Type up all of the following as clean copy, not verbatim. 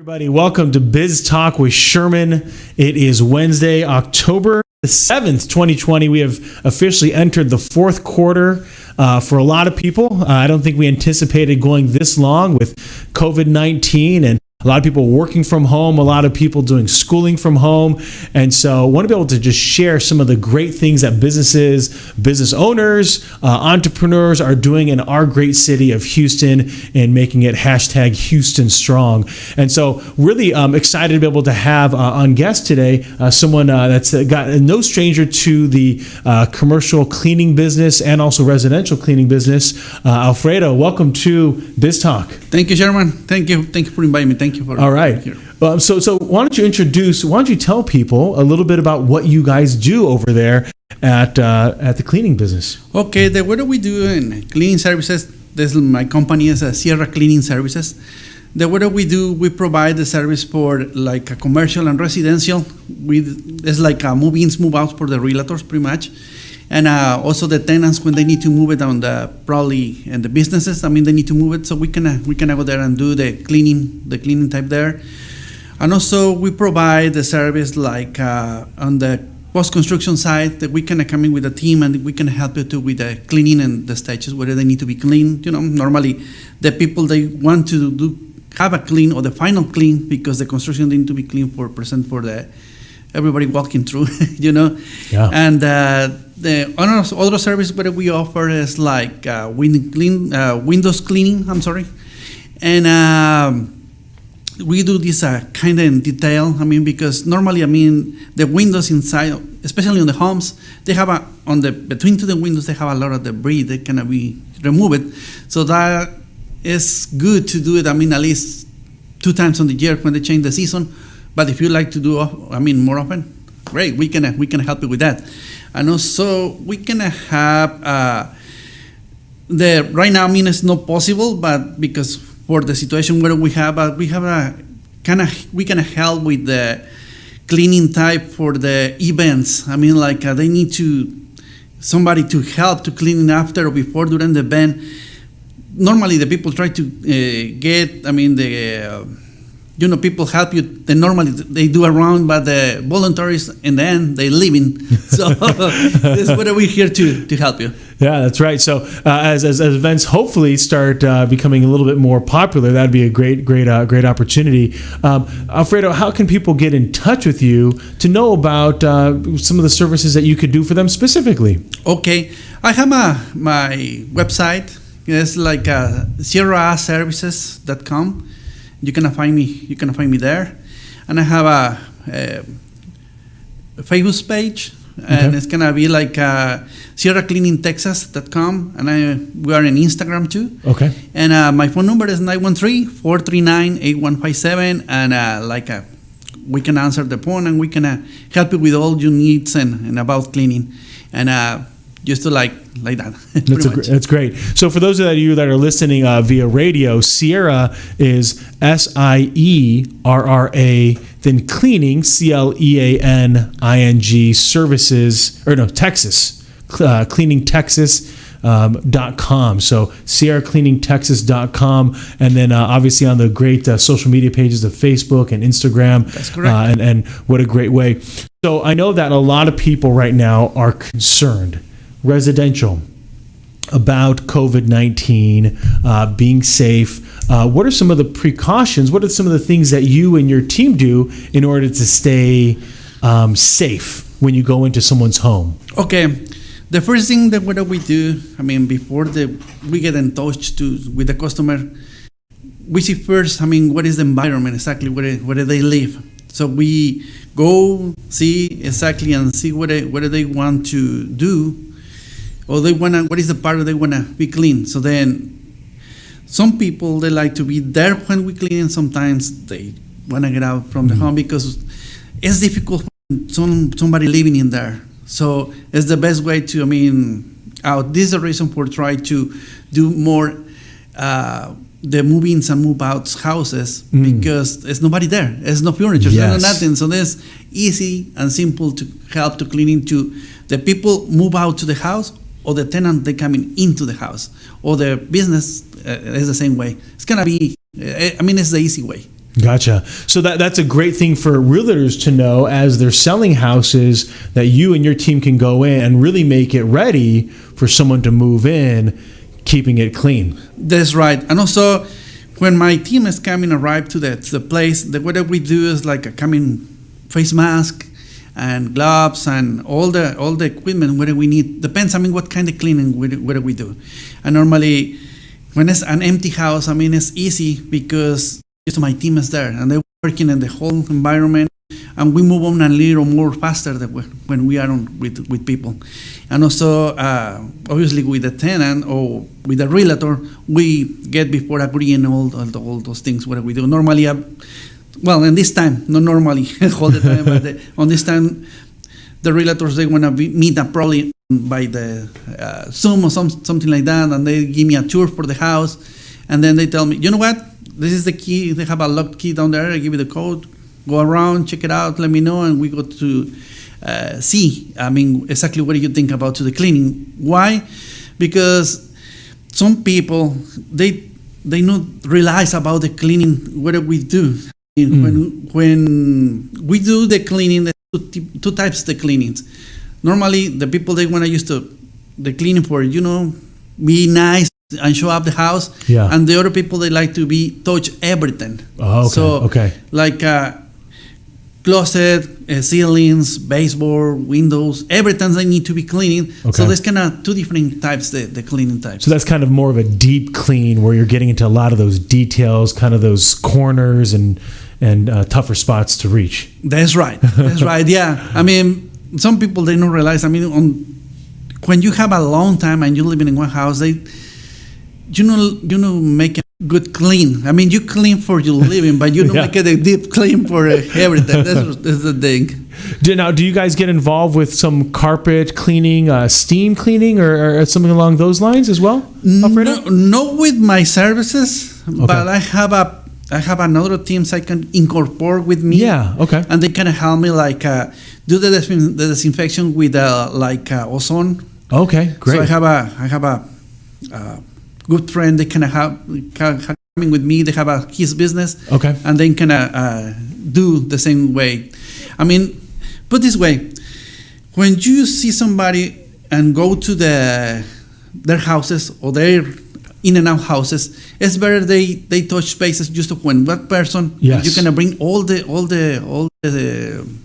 Everybody, welcome to Biz Talk with Sherman. It is Wednesday, October the 7th, 2020. We have officially entered the fourth quarter for a lot of people. I don't think we anticipated going this long with COVID-19 and a lot of people working from home, a lot of people doing schooling from home. And so I want to be able to just share some of the great things that businesses, business owners, entrepreneurs are doing in our great city of Houston and making it hashtag Houston Strong. And so really excited to be able to have on guest today someone that's got no stranger to the commercial cleaning business and also residential cleaning business. Alfredo, welcome to Biz Talk. Thank you, Sherman. Thank you for inviting me. Thank you for all right. Here. So why don't you tell people a little bit about what you guys do over there at the cleaning business? Okay, what do we do in cleaning services? My company is Sierra Cleaning Services. What do we do? We provide the service for like a commercial and residential. It's like move-ins, move-outs for the realtors, pretty much. And also the tenants when they need to move it on the businesses. I mean, they need to move it, so we can go there and do the cleaning type there. And also we provide the service like on the post-construction side that we can come in with a team and we can help you too with the cleaning and the stages whether they need to be cleaned. You know, normally the people they want to have a clean or the final clean because the construction need to be clean for the everybody walking through, you know. Yeah. And the other service that we offer is like windows cleaning. And we do this kind of in detail. I mean, because normally, the windows inside, especially on the homes, they have between the windows they have a lot of debris that can be removed. So that is good to do it. I mean, at least 2 times on the year when they change the season. But if you like to do, more often, great. We can help you with that. And also we can have right now. It's not possible, but because for the situation where we have we can help with the cleaning type for the events. They need somebody to help to clean after or before during the event. Normally the people try to get. People help you. They do around, but the volunteers in the end they leaving. So this is what we're here to help you. Yeah, that's right. So as events hopefully start becoming a little bit more popular, that'd be a great opportunity. Alfredo, how can people get in touch with you to know about some of the services that you could do for them specifically? Okay, I have my website. It's like sierraservices.com. You can find me there, and I have a Facebook page, and it's gonna be like SierraCleaningTexas.com, and we are on Instagram too. Okay. And my phone number is 913-439-8157, and we can answer the phone and we can help you with all your needs and about cleaning, and just to like that. That's great. So for those of you that are listening via radio, Sierra is SIERRA, then cleaning, CLEANING services, Texas, cleaningtexas.com. So SierraCleaningTexas.com, and then obviously on the great social media pages of Facebook and Instagram. That's correct. And what a great way. So I know that a lot of people right now are concerned, residential, about COVID-19, being safe. What are some of the precautions? What are some of the things that you and your team do in order to stay safe when you go into someone's home? Okay. The first thing that we do, before we get in touch with the customer, we see first, what is the environment exactly, where do they live? So we go see exactly and see what they want to do, or what is the part that they want to be clean. So then some people, they like to be there when we clean, and sometimes they want to get out from the home because it's difficult when somebody living in there. So it's the best way to, this is the reason for try to do more the move-ins and move-outs houses because there's nobody there. There's no furniture, there's no nothing. So there's easy and simple to help to cleaning to the people move out to the house, or the tenant they coming into the house, or the business is the same way. It's gonna be, it's the easy way. Gotcha. So that's a great thing for realtors to know as they're selling houses, that you and your team can go in and really make it ready for someone to move in, keeping it clean. That's right. And also, when my team is coming arrive to the place, what we do is like a coming face mask and gloves and all the equipment whether we need. Depends, what kind of cleaning whether we do. And normally, when it's an empty house, it's easy because my team is there and they're working in the whole environment, and we move on a little more faster than when we are on with people. And also, obviously, with the tenant or with the realtor, we get before agreeing all those things. What we do normally, in this time, not normally all the time, but on this time, the realtors, they want to meet up probably by the Zoom or something like that, and they give me a tour for the house, and then they tell me, you know what? This is the key. They have a locked key down there. I give you the code. Go around, check it out, let me know, and we go to see. Exactly what do you think about the cleaning? Why? Because some people they not realize about the cleaning. What do we do? When we do the cleaning, there's two types of the cleanings. Normally, the people they want to use the cleaning for be nice and show up the house. Yeah. And the other people, they like to touch everything. Oh, okay. So, okay. Like closet, ceilings, baseboard, windows, everything they need to be cleaning. Okay. So there's kind of two different types, the cleaning types. So that's kind of more of a deep clean where you're getting into a lot of those details, kind of those corners and tougher spots to reach. That's right. That's right. Yeah. Some people, they don't realize, when you have a long time and you're living in one house, make a good clean. You clean for your living, but you don't make it a deep clean for everything. That's the thing. Do you guys get involved with some carpet cleaning, steam cleaning, or something along those lines as well? No, with my services, but I have another teams I can incorporate with me. Yeah, okay. And they can help me do the disinfection with ozone. Okay, great. So I have a good friend. They can have coming with me. They have his business. Okay. And they can do the same way. Put this way, when you see somebody and go to their houses or their in and out houses, it's better they touch spaces just when one person. Yes. You can bring all the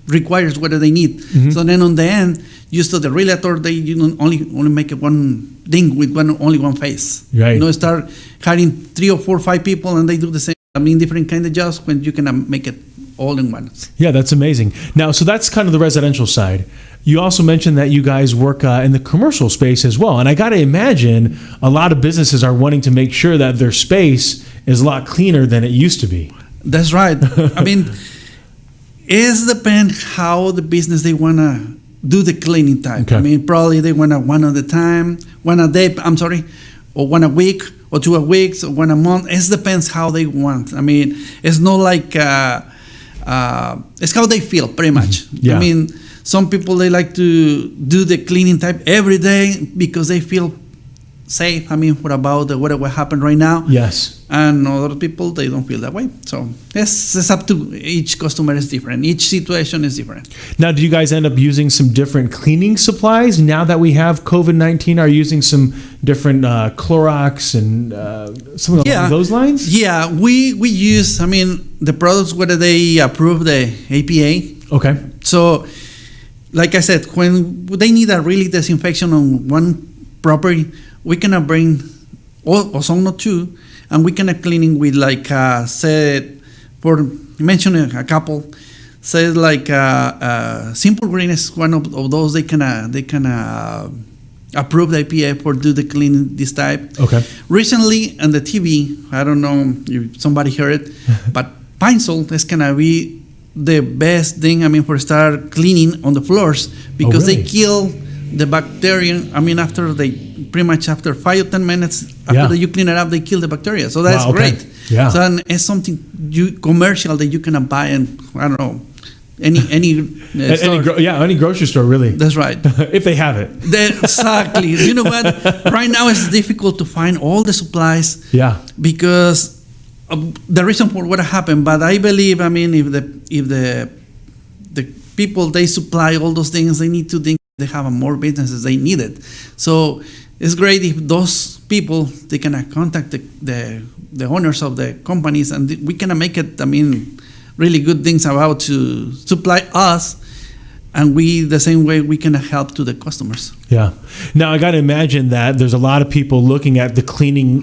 requires whether they need. Mm-hmm. So then on the end, just the realtor, they only make it one thing with only one face. Right. Start hiring 3 or 4 or 5 people and they do the same. Different kind of jobs when you can make it all in one. Yeah, that's amazing. Now, so that's kind of the residential side. You also mentioned that you guys work in the commercial space as well. And I got to imagine a lot of businesses are wanting to make sure that their space is a lot cleaner than it used to be. That's right. It depends how the business they want to do the cleaning type. Okay. Probably they want one at a time, one a day, or one a week, or 2 weeks, or 1 a month. It depends how they want. It's not like, it's how they feel, pretty much. Yeah. Some people, they like to do the cleaning type every day because they feel safe. What about what happened right now? Yes. And other people, they don't feel that way. So it's up to each customer is different. Each situation is different. Now, do you guys end up using some different cleaning supplies now that we have COVID-19? Are you using some different Clorox and something along those lines? Yeah, we use, the products whether they approve the APA. Okay. So, like I said, when they need a really disinfection on one property, we can bring ozone or 2, and we can cleaning with for mentioning a couple, Simple Green is one of those they can approve the IPA for do the cleaning this type. Okay. Recently on the TV, I don't know if somebody heard it, but Pine Sol is gonna be the best thing. For start cleaning on the floors because they kill the bacteria. After after 5 or 10 minutes after you clean it up, they kill the bacteria. So that's great. Yeah. So it's something commercial that you can buy and I don't know any grocery store really. That's right. If they have it. Exactly. You know what? Right now it's difficult to find all the supplies. Yeah. Because the reason for what happened. But I believe, I mean, if the people they supply all those things, they need to think they have more businesses they need it. So it's great if those people they can contact the owners of the companies, and we can make it. I mean, really good things about to supply us. And we, the same way, we can help to the customers. Yeah. Now, I got to imagine that there's a lot of people looking at the cleaning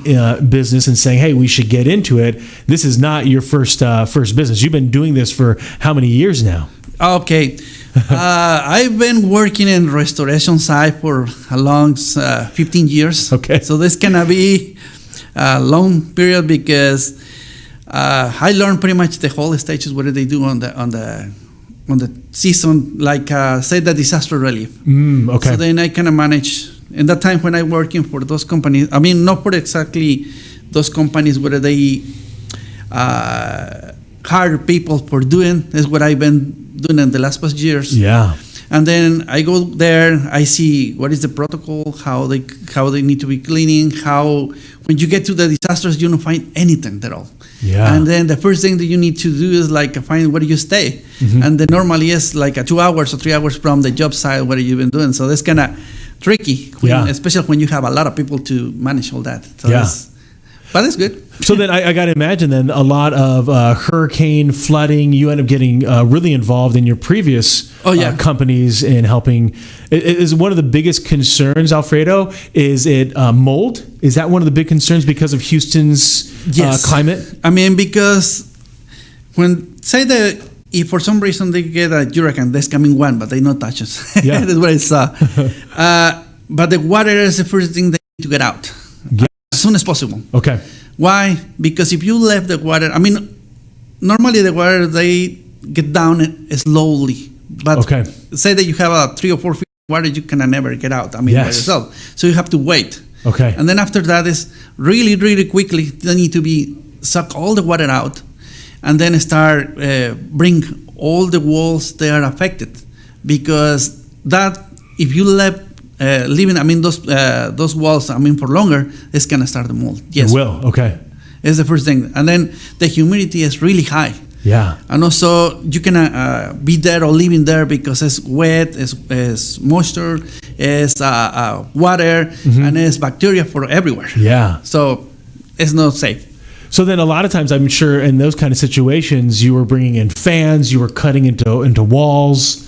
business and saying, hey, we should get into it. This is not your first business. You've been doing this for how many years now? Okay. I've been working in restoration side for a long 15 years. Okay. So this can be a long period because I learned pretty much the whole stages, what do they do on the season, like say the disaster relief. Okay. So then I kind of manage. In that time when I working for those companies, I mean not for exactly those companies where they hire people for doing is what I've been doing in the last past years. Yeah. And then I go there, I see what is the protocol, how they need to be cleaning, how when you get to the disasters you don't find anything at all. Yeah. And then the first thing that you need to do is like find where you stay. Mm-hmm. And then normally is like 2 hours or 3 hours from the job site where you've been doing. So that's kind of tricky, especially when you have a lot of people to manage all that. So but it's good. So then I got to imagine then a lot of hurricane flooding, you end up getting really involved in your previous companies in helping. Is one of the biggest concerns, Alfredo, is it mold? Is that one of the big concerns because of Houston's climate? I mean, because when, say that if for some reason they get a hurricane, that's coming one, but they not touch us. Yeah. That's what I saw. But the water is the first thing they need to get out as soon as possible. Okay. Why? Because if you left the water, I mean, normally the water, they get down slowly. But say that you have a 3 or 4 feet of water, you can never get out, I mean, by yourself. So you have to wait. Okay. And then after that is really, really quickly, they need to be suck all the water out and then start bring all the walls that are affected. Because that, if you left leaving, I mean, those walls, I mean, for longer, it's going to start the mold. Yes. It will. Okay. It's the first thing. And then the humidity is really high. Yeah. And also, you can be there or living there because it's wet, it's moisture, it's water, and it's bacteria for everywhere. Yeah. So it's not safe. So then a lot of times, I'm sure in those kind of situations, you were bringing in fans, you were cutting into walls.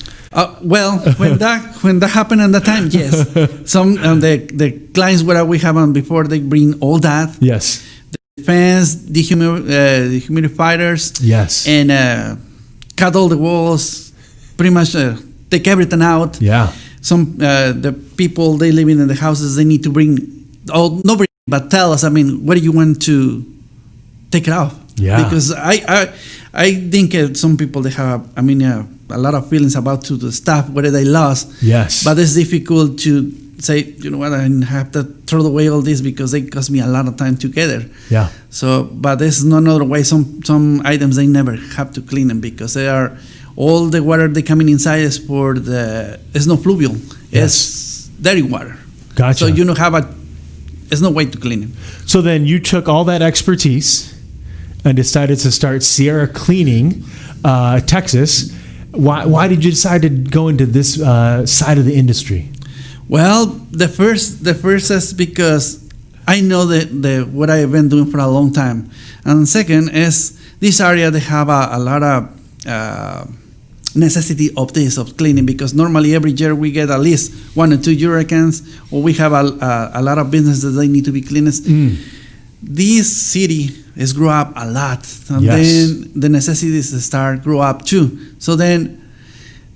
Well, when that happened at the time, yes. Some the clients where we have on before, they bring all that. Yes. The fans, dehumidifiers. Yes. And cut all the walls, pretty much take everything out. Yeah. Some the people they living in the houses, they need to bring nobody but tell us. I mean, what do you want to take it off? Yeah. Because I think some people they have a lot of feelings about to the stuff whether they lost. Yes. But it's difficult to say, you know what, I have to throw away all this because they cost me a lot of time together. Yeah. So, but there's no other way. Some items they never have to clean them because they are all the water they coming inside is for it's no fluvial. Yes. It's dirty water. Gotcha. So you don't have there's no way to clean them. So then you took all that expertise and decided to start Sierra Cleaning, Texas. Why did you decide to go into this side of the industry? Well, the first is because I know that what I've been doing for a long time, and second is this area they have a lot of necessity of cleaning because normally every year we get at least 1 or 2 hurricanes, or we have a lot of businesses that they need to be cleaned. This city has grew up a lot, and then the necessities start grow up too. So then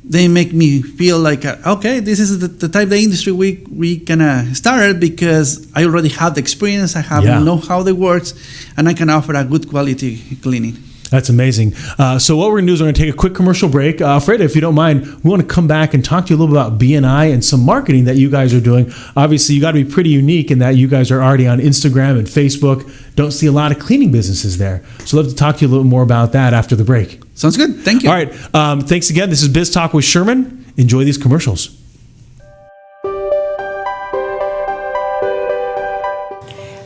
they make me feel like okay, this is the type of industry we can start because I already have the experience, I know how it works, and I can offer a good quality cleaning. That's amazing. So what we're going to do is we're going to take a quick commercial break. Alfredo, if you don't mind, we want to come back and talk to you a little bit about BNI and some marketing that you guys are doing. Obviously, you got to be pretty unique in that you guys are already on Instagram and Facebook. Don't see a lot of cleaning businesses there. So I'd love to talk to you a little bit more about that after the break. Sounds good. Thank you. All right. Thanks again. This is Biz Talk with Sherman. Enjoy these commercials.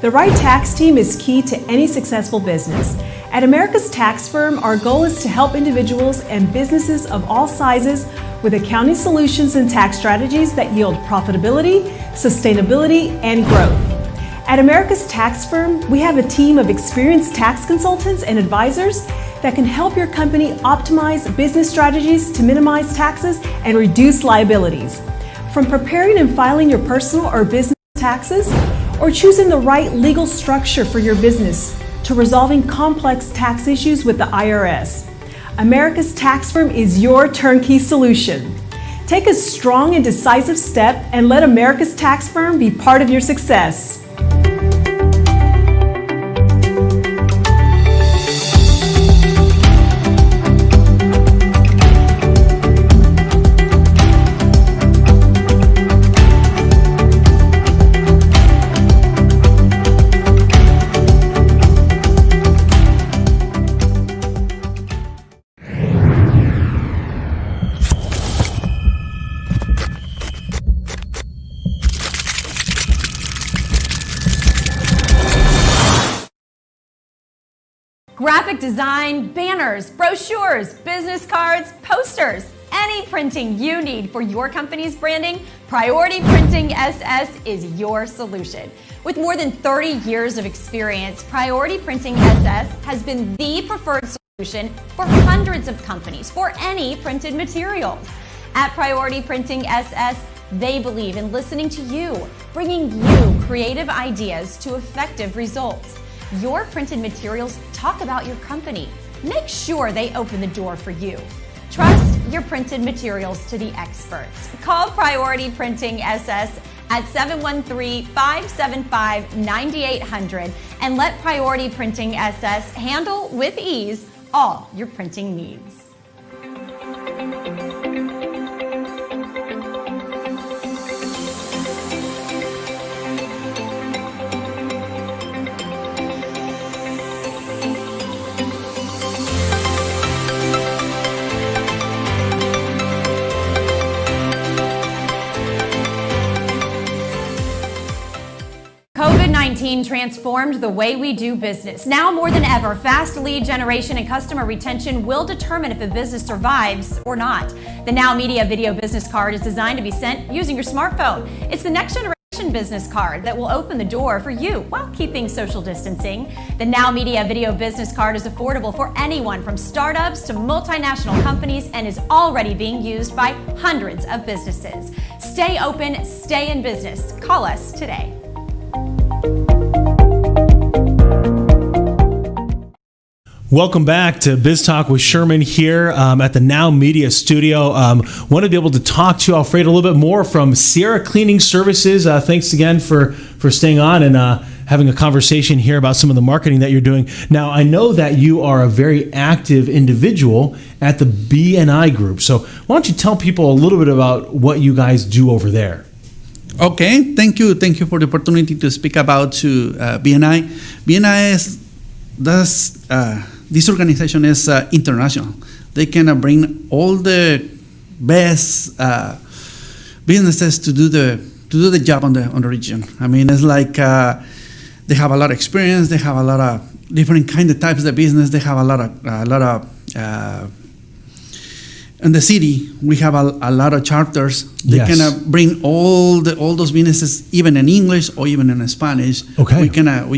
The right tax team is key to any successful business. At America's Tax Firm, our goal is to help individuals and businesses of all sizes with accounting solutions and tax strategies that yield profitability, sustainability, and growth. At America's Tax Firm, we have a team of experienced tax consultants and advisors that can help your company optimize business strategies to minimize taxes and reduce liabilities. From preparing and filing your personal or business taxes, or choosing the right legal structure for your business, to resolving complex tax issues with the IRS, America's Tax Firm is your turnkey solution. Take a strong and decisive step and let America's Tax Firm be part of your success. Graphic design, banners, brochures, business cards, posters, any printing you need for your company's branding, Priority Printing SS is your solution. With more than 30 years of experience, Priority Printing SS has been the preferred solution for hundreds of companies for any printed materials. At Priority Printing SS, they believe in listening to you, bringing you creative ideas to effective results. Your printed materials talk about your company. Make sure they open the door for you. Trust your printed materials to the experts. Call Priority Printing SS at 713-575-9800 and let Priority Printing SS handle with ease all your printing needs. COVID-19 transformed the way we do business. Now more than ever, fast lead generation and customer retention will determine if a business survives or not. The NowMedia Video Business Card is designed to be sent using your smartphone. It's the next generation business card that will open the door for you while keeping social distancing. The NowMedia Video Business Card is affordable for anyone from startups to multinational companies and is already being used by hundreds of businesses. Stay open, stay in business. Call us today. Welcome back to Biz Talk with Sherman here at the Now Media studio. Want to be able to talk to Alfredo a little bit more from Sierra Cleaning Services. Thanks again for staying on and having a conversation here about some of the marketing that you're doing. Now, I know that you are a very active individual at the BNI Group. So why don't you tell people a little bit about what you guys do over there? Okay, thank you for the opportunity to speak about BNI. BNI this organization is international. They can bring all the best businesses to do the job on the region. I mean, it's like they have a lot of experience. They have a lot of different kind of types of business. They have a lot of in the city, we have a lot of charters. They can bring all those businesses, even in English or even in Spanish. Okay. We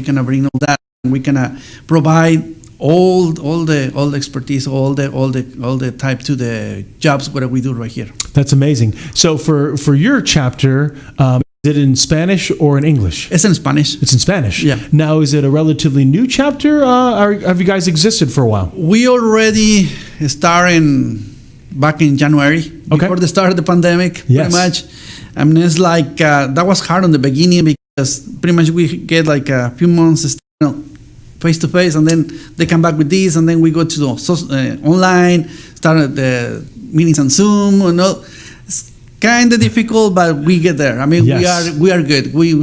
can bring all that. We can provide all the expertise, all the type to the jobs what we do right here. That's amazing. So for your chapter, is it in Spanish or in English? It's in Spanish. It's in Spanish. Yeah. Now, is it a relatively new chapter? Or have you guys existed for a while? We already started back in January, before the start of the pandemic, yes. pretty much. I mean, it's like that was hard on the beginning because pretty much we get like a few months face to face, and then they come back with this, and then we go to the online, start the meetings on Zoom. You know, it's kind of difficult, but we get there. I mean, yes. we are good. We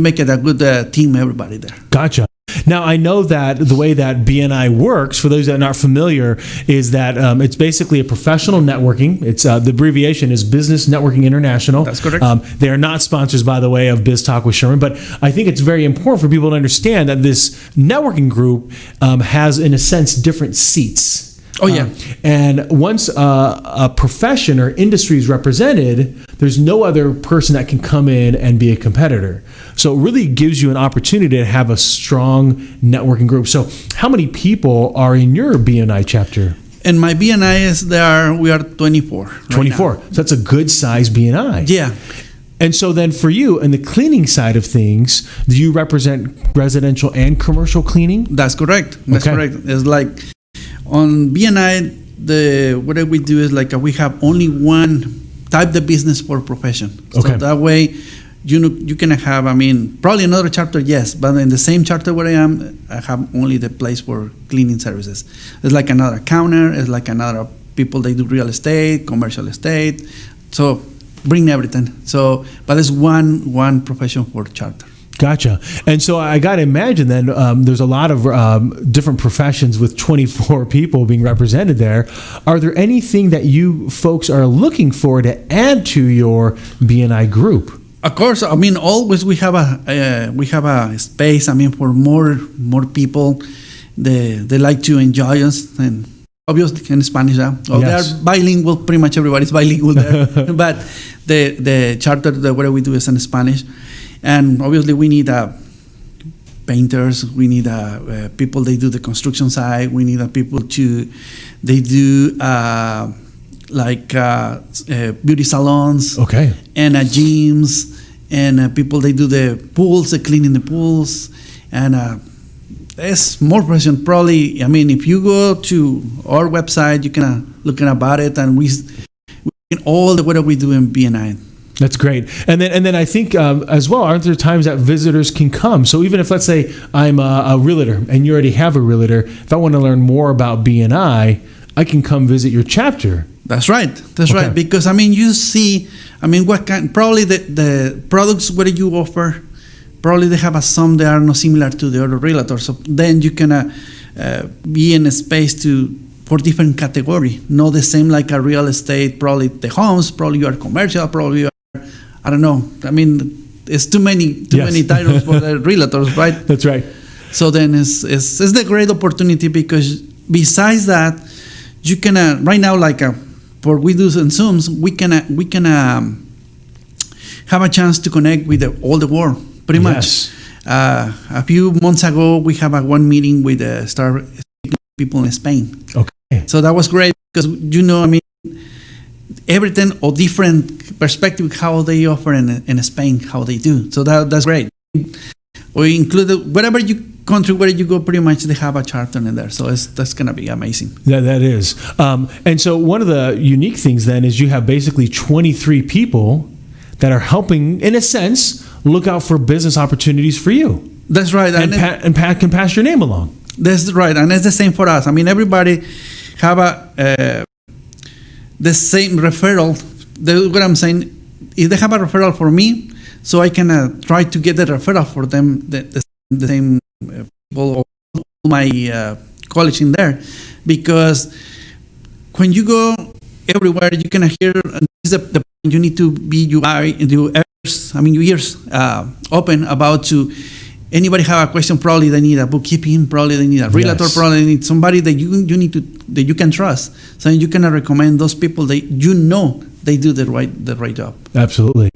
make it a good team. Everybody there. Gotcha. Now, I know that the way that BNI works, for those that are not familiar, is that it's basically a professional networking. It's the abbreviation is Business Networking International. That's correct. They are not sponsors, by the way, of Biz Talk with Sherman, but I think it's very important for people to understand that this networking group has, in a sense, different seats. Oh, yeah. And once a profession or industry is represented, there's no other person that can come in and be a competitor. So it really gives you an opportunity to have a strong networking group. So how many people are in your BNI chapter? And my BNI we are 24. Right 24. now. So that's a good size BNI. Yeah. And so then for you, in the cleaning side of things, do you represent residential and commercial cleaning? That's correct. That's Okay. correct. It's like on BNI, what we do is like we have only one type of business for profession. Okay. So that way, you can have, probably another charter, yes, but in the same charter where I have only the place for cleaning services. It's like another counter, it's like another people, they do real estate, commercial estate. So bring everything. So, but it's one profession for charter. Gotcha. And so I got to imagine then there's a lot of different professions with 24 people being represented there. Are there anything that you folks are looking for to add to your BNI group? Of course, always we have a space. For more people, they like to enjoy us, and obviously in Spanish. Yes. They are bilingual. Pretty much everybody's bilingual there. But the charter, what we do is in Spanish. And obviously, we need painters. We need people. They do the construction side. We need people they do beauty salons. Okay. And gyms, and people. They do the pools. They cleaning the pools, and there's more question. Probably, if you go to our website, you can look about it, and we all the what we do in BNI. That's great. And then I think as well, aren't there times that visitors can come? So even if, let's say, I'm a realtor and you already have a realtor, if I want to learn more about BNI, I can come visit your chapter. That's right. That's Okay. right. Because, you see, what kind, probably the products what you offer, probably they have some that are not similar to the other realtors. So then you can be in a space for different category, not the same like a real estate, probably the homes, probably you are commercial, probably you are, I don't know. It's too many titles for the realtors, right? That's right. So then it's the great opportunity, because besides that, you can right now for we do in Zooms, we can have a chance to connect with all the world pretty much. A few months ago, we have one meeting with star people in Spain. Okay. So that was great because everything or different perspective how they offer in Spain, how they do. So that's great. We included wherever country where you go, pretty much they have a charter in there. So that's gonna be amazing. Yeah, that is. And so one of the unique things then is you have basically 23 people that are helping, in a sense, look out for business opportunities for you. That's right. And Pat can pass your name along. That's right, and it's the same for us. Everybody have the same referral. What I'm saying, if they have a referral for me, so I can try to get the referral for them, the same people, all my college in there, because when you go everywhere, you can hear the you need to be your ears open about to. Anybody have a question? Probably they need a bookkeeping. Probably they need a realtor. Yes. Probably they need somebody that that you can trust. So you can recommend those people that they do the right job. Absolutely.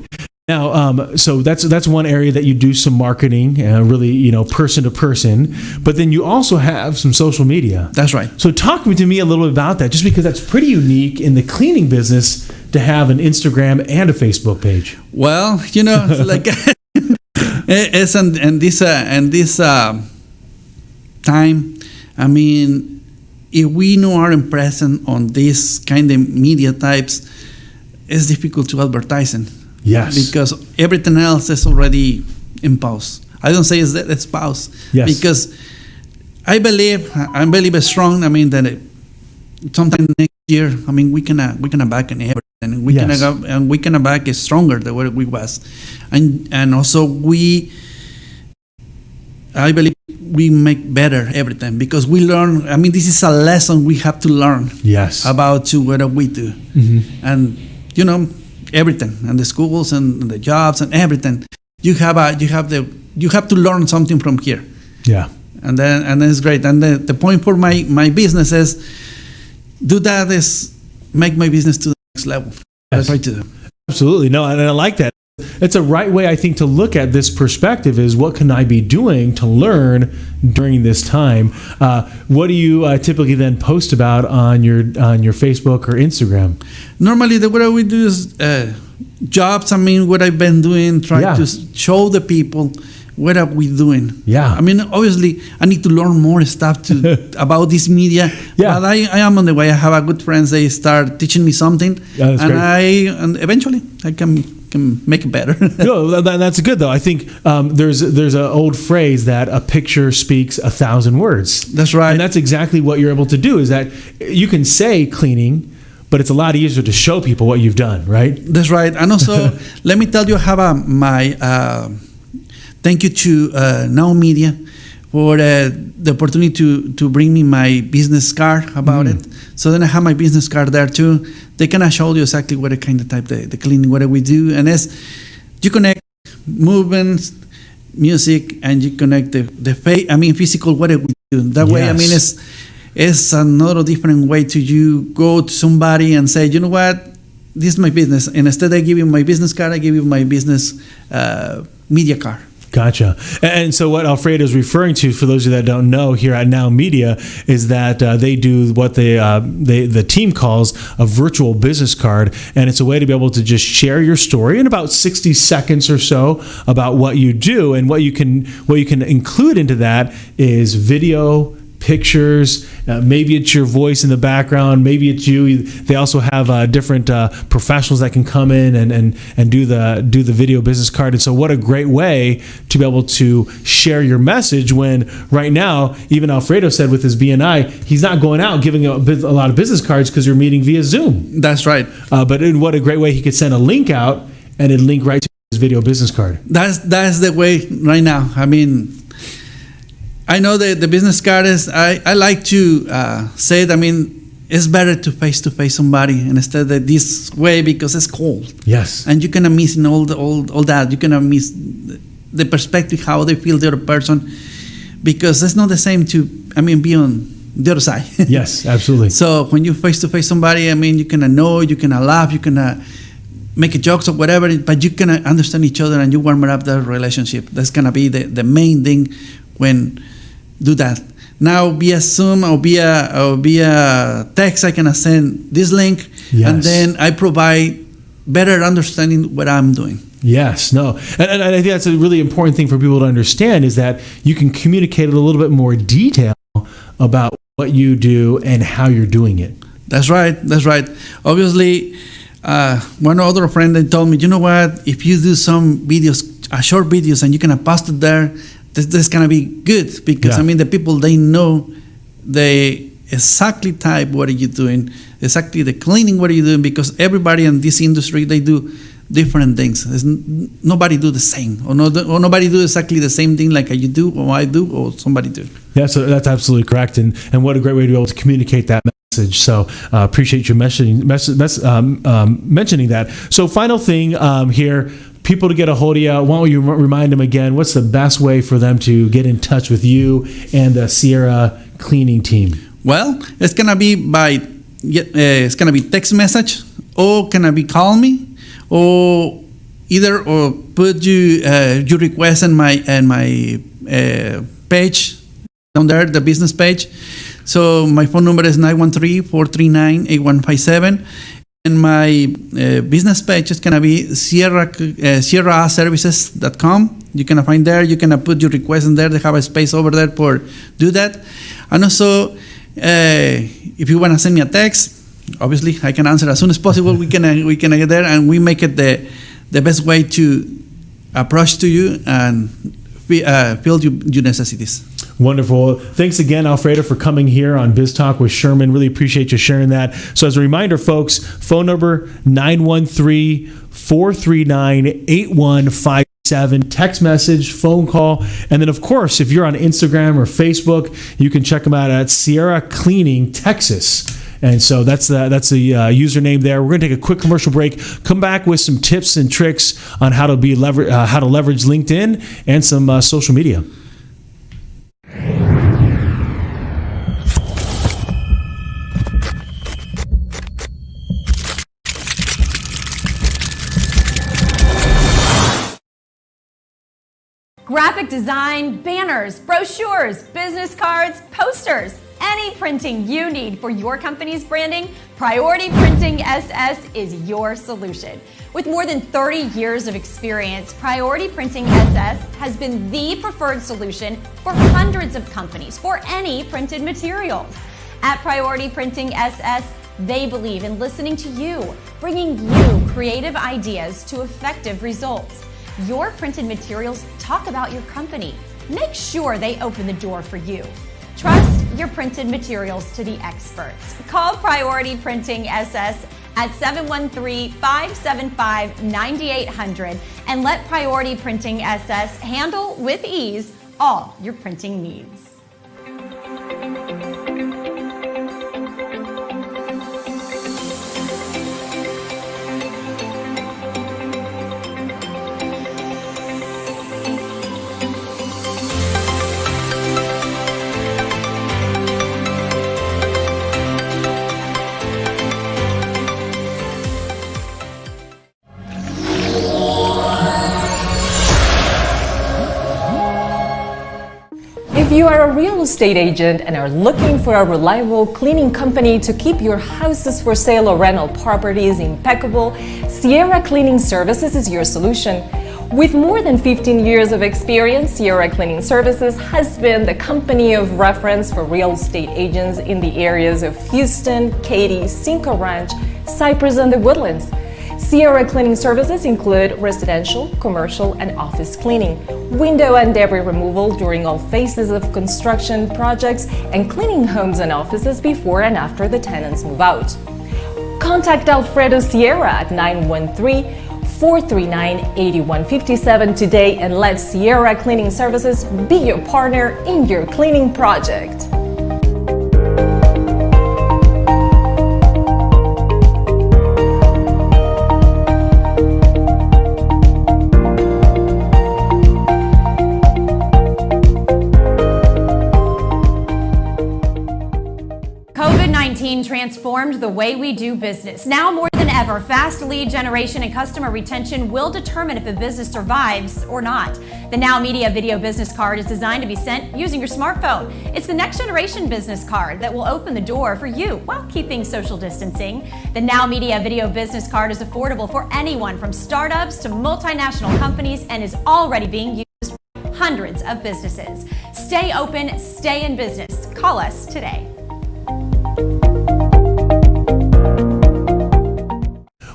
Now, so that's one area that you do some marketing, really, person to person. But then you also have some social media. That's right. So talk to me a little bit about that, just because that's pretty unique in the cleaning business to have an Instagram and a Facebook page. Well, like. It's and this time, if we know our presence on this kind of media types, it's difficult to advertising. Yes. Because everything else is already in pause. I don't say it's pause. Yes. Because I believe strong. That sometime next year, we can back in everything. And we can back is stronger than what we was, and also I believe we make better every time because we learn. I mean, this is a lesson we have to learn. Yes. About what we do, and everything, and the schools and the jobs and everything. You have to learn something from here. Yeah. And then it's great. And the point for my business is do that is make my business to the next level. That's right to do. Absolutely. No, and I like that. It's a right way, I think, to look at this perspective is what can I be doing to learn during this time? What do you typically then post about on your Facebook or Instagram? Normally, what we do is jobs. I mean, what I've been doing, trying to show the people what are we doing. Yeah. I mean, obviously, I need to learn more stuff about this media. Yeah. But I am on the way. I have a good friends. They start teaching me something, Yeah, that's great. and eventually I can make it better. No, that's good though. I think there's an old phrase that a picture speaks 1,000 words. That's right. And that's exactly what you're able to do. Is that you can say cleaning, but it's a lot easier to show people what you've done, right? That's right. And also, let me tell you, I have my thank you to NowMedia for the opportunity to bring me my business card about it. So then I have my business card there too. They can show you exactly what kind of type the cleaning, what we do. And as you connect movements, music, and you connect the physical, what we do. That way, I mean, it's another different way to you go to somebody and say, you know what, this is my business. And instead I give you my business card, I give you my business media card. Gotcha. And so what Alfredo is referring to, for those of you that don't know, here at NowMedia, is that they do what the team calls a virtual business card, and it's a way to be able to just share your story in about 60 seconds or so about what you do, and what you can include into that is video, pictures, maybe it's your voice in the background, maybe it's you. They also have different professionals that can come in and do the video business card. And so what a great way to be able to share your message, when right now, even Alfredo said with his BNI, he's not going out giving a lot of business cards because you're meeting via Zoom. That's right. But what a great way he could send a link out and it'd link right to his video business card. That's the way right now. I mean, I know that the business card is, I like to say it, I mean, it's better to face somebody instead of this way because it's cold. Yes. And you cannot miss in all that. You cannot miss the perspective, how they feel the other person, because it's not the same be on the other side. Yes, absolutely. So when you face somebody, I mean, you can know, you can laugh, you can make jokes or whatever, but you can understand each other and you warm up that relationship. That's going to be the main thing when do that. Now via Zoom or via text, I can send this link, and then I provide better understanding what I'm doing. Yes, no. And I think that's a really important thing for people to understand, is that you can communicate in a little bit more detail about what you do and how you're doing it. That's right. Obviously, one other friend that told me, you know what, if you do some videos, short videos, and you can post it there, this going to be good, because I mean, the people, they know they exactly type what are you doing, exactly the cleaning what are you doing, because everybody in this industry, they do different things. Nobody do the same, or nobody do exactly the same thing like you do, or I do, or somebody do. Yeah, so that's absolutely correct, and what a great way to be able to communicate that message. So appreciate you mentioning that. So final thing here. People to get a hold of you, why don't you remind them again, what's the best way for them to get in touch with you and the Sierra cleaning team? Well, it's going to be text message, or can be call me, or put your request in my page down there, the business page. So my phone number is 913-439-8157. And my business page is going to be sierraservices.com. You can find there. You can put your request in there. They have a space over there for do that. And also, if you want to send me a text, obviously I can answer as soon as possible. We can get there, and we make it the best way to approach to you and fill your necessities. Wonderful. Thanks again, Alfredo, for coming here on Biz Talk with Sherman. Really appreciate you sharing that. So as a reminder, folks, phone number 913-439-8157. 888-877, text message, phone call. And then, of course, if you're on Instagram or Facebook, you can check them out at Sierra Cleaning Texas. And so that's the username there. We're going to take a quick commercial break, come back with some tips and tricks on how to leverage LinkedIn and some social media. Graphic design, banners, brochures, business cards, posters, any printing you need for your company's branding, Priority Printing SS is your solution. With more than 30 years of experience, Priority Printing SS has been the preferred solution for hundreds of companies for any printed materials. At Priority Printing SS, they believe in listening to you, bringing you creative ideas to effective results. Your printed materials talk about your company. Make sure they open the door for you. Trust your printed materials to the experts. Call Priority Printing SS at 713-575-9800 and let Priority Printing SS handle with ease all your printing needs. If you are a real estate agent and are looking for a reliable cleaning company to keep your houses for sale or rental properties impeccable, Sierra Cleaning Services is your solution. With more than 15 years of experience, Sierra Cleaning Services has been the company of reference for real estate agents in the areas of Houston, Katy, Cinco Ranch, Cypress, and the Woodlands. Sierra Cleaning Services include residential, commercial, and office cleaning, window and debris removal during all phases of construction projects, and cleaning homes and offices before and after the tenants move out. Contact Alfredo Sierra at 913-439-8157 today and let Sierra Cleaning Services be your partner in your cleaning project. COVID-19 transformed the way we do business. Now more than ever, fast lead generation and customer retention will determine if a business survives or not. The NowMedia Video Business Card is designed to be sent using your smartphone. It's the next generation business card that will open the door for you while keeping social distancing. The NowMedia Video Business Card is affordable for anyone from startups to multinational companies and is already being used by hundreds of businesses. Stay open, stay in business. Call us today.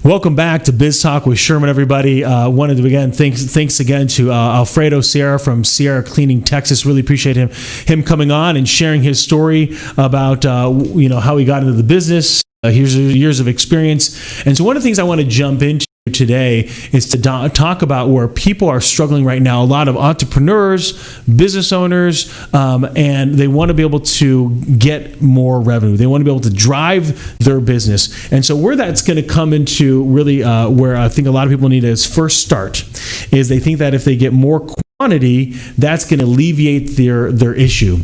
Welcome back to Biz Talk with Sherman, everybody. Wanted to again thanks again to Alfredo Sierra from Sierra Cleaning Texas. Really appreciate him coming on and sharing his story about how he got into the business. Here's years of experience. And so one of the things I want to jump into today is to talk about where people are struggling right now. A lot of entrepreneurs, business owners, and they want to be able to get more revenue. They want to be able to drive their business. And so where that's going to come into really where I think a lot of people need to first start is they think that if they get more quantity, that's going to alleviate their issue.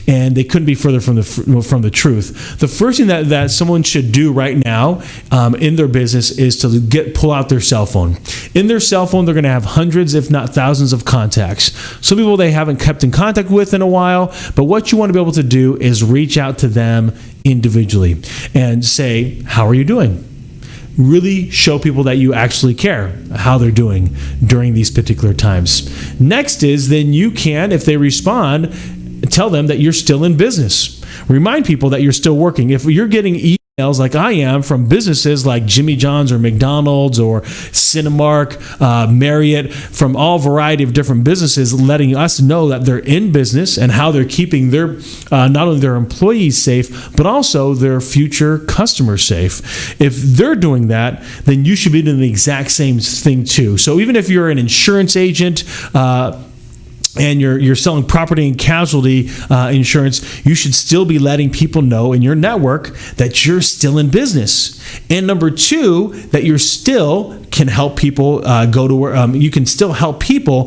And they couldn't be further from the truth. The first thing that someone should do right now in their business is to pull out their cell phone. In their cell phone, they're going to have hundreds, if not thousands, of contacts. Some people they haven't kept in contact with in a while, but what you want to be able to do is reach out to them individually and say, how are you doing? Really show people that you actually care how they're doing during these particular times. Next is then you can, if they respond, tell them that you're still in business. Remind people that you're still working. If you're getting emails like I am from businesses like Jimmy John's or McDonald's or Cinemark, Marriott, from all variety of different businesses, letting us know that they're in business and how they're keeping their not only their employees safe, but also their future customers safe. If they're doing that, then you should be doing the exact same thing too. So even if you're an insurance agent, and you're selling property and casualty insurance, you should still be letting people know in your network that you're still in business. And number two, that you're still can help people go to where you can still help people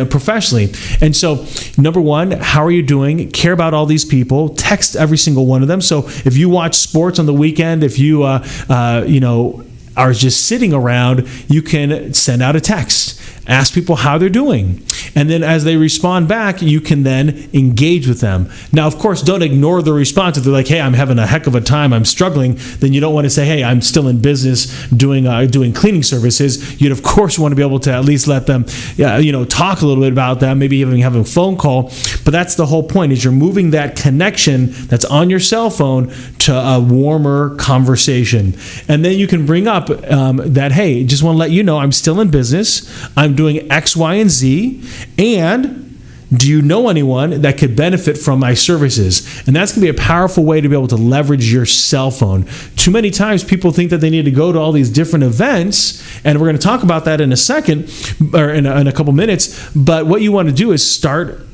professionally. And so, number one, how are you doing? Care about all these people. Text every single one of them. So if you watch sports on the weekend, if you are just sitting around, you can send out a text. Ask people how they're doing. And then as they respond back, you can then engage with them. Now, of course, don't ignore the response. If they're like, hey, I'm having a heck of a time, I'm struggling, then you don't want to say, hey, I'm still in business doing cleaning services. You'd, of course, want to be able to at least let them, talk a little bit about them, maybe even have a phone call. But that's the whole point, is you're moving that connection that's on your cell phone to a warmer conversation. And then you can bring up that, hey, just want to let you know I'm still in business. I'm doing X, Y, and Z. And do you know anyone that could benefit from my services? And that's going to be a powerful way to be able to leverage your cell phone. Too many times people think that they need to go to all these different events, and we're going to talk about that in a second, or in a couple minutes. But what you want to do is start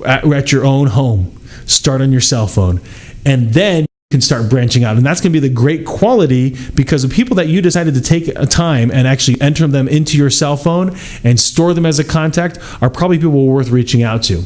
at your own home. Start on your cell phone. And then can start branching out. And that's going to be the great quality, because the people that you decided to take a time and actually enter them into your cell phone and store them as a contact are probably people worth reaching out to.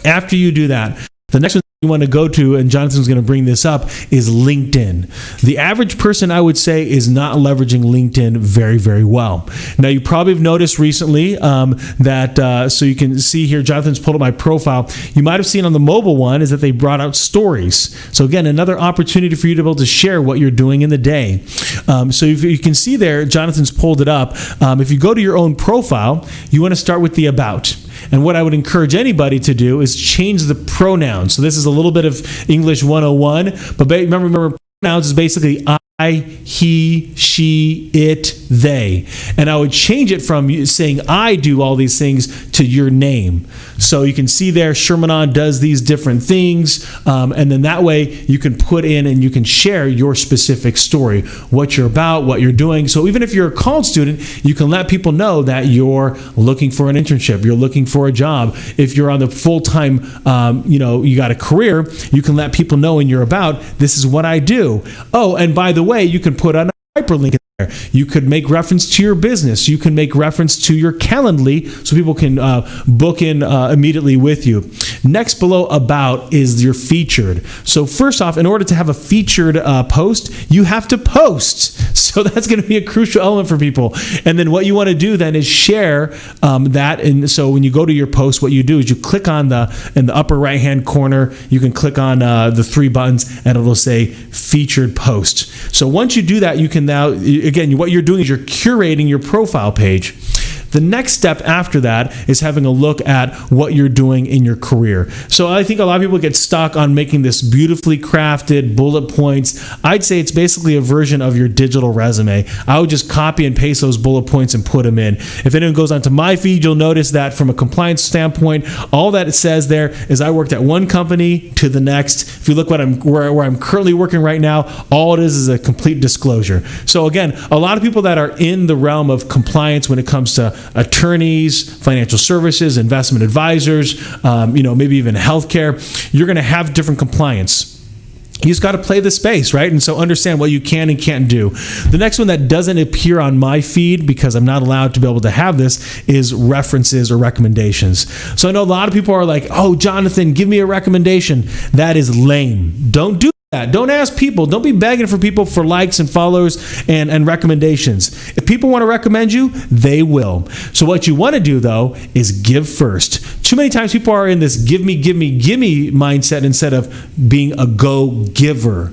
After you do that, the next one you want to go to, and Jonathan's going to bring this up, is LinkedIn. The average person, I would say, is not leveraging LinkedIn very, very well. Now, you probably have noticed recently that, so you can see here, Jonathan's pulled up my profile. You might have seen on the mobile one is that they brought out stories. So again, another opportunity for you to be able to share what you're doing in the day. So if you can see there, Jonathan's pulled it up. If you go to your own profile, you want to start with the about. And what I would encourage anybody to do is change the pronouns. So this is a little bit of English 101, but remember pronouns is basically I, he, she, it, they. And I would change it from saying I do all these things to your name. So you can see there, Sherman On does these different things. And then that way you can put in and you can share your specific story, what you're about, what you're doing. So even if you're a college student, you can let people know that you're looking for an internship, you're looking for a job. If you're on the full-time, you got a career, you can let people know in your about, this is what I do. Oh, and by the way, you can put on a hyperlink in there. You could make reference to your business. You can make reference to your Calendly so people can book in immediately with you. Next below about is your featured. So first off, in order to have a featured post, you have to post. So that's going to be a crucial element for people. And then what you want to do then is share that. And so when you go to your post, what you do is you click on in the upper right hand corner, you can click on the three buttons and it'll say featured post. So once you do that, you can now, again, what you're doing is you're curating your profile page. The next step after that is having a look at what you're doing in your career. So I think a lot of people get stuck on making this beautifully crafted bullet points. I'd say it's basically a version of your digital resume. I would just copy and paste those bullet points and put them in. If anyone goes onto my feed, you'll notice that from a compliance standpoint, all that it says there is I worked at one company to the next. If you look where I'm currently working right now, all it is a complete disclosure. So again, a lot of people that are in the realm of compliance when it comes to attorneys, financial services, investment advisors, maybe even healthcare, you're going to have different compliance. You just got to play the space, right? And so understand what you can and can't do. The next one that doesn't appear on my feed because I'm not allowed to be able to have this is references or recommendations. So I know a lot of people are like, oh, Jonathan, give me a recommendation. That is lame. Don't do that. Don't ask people. Don't be begging for people for likes and follows and recommendations. If people want to recommend you, they will. So what you want to do, though, is give first. Too many times people are in this give me mindset instead of being a go-giver.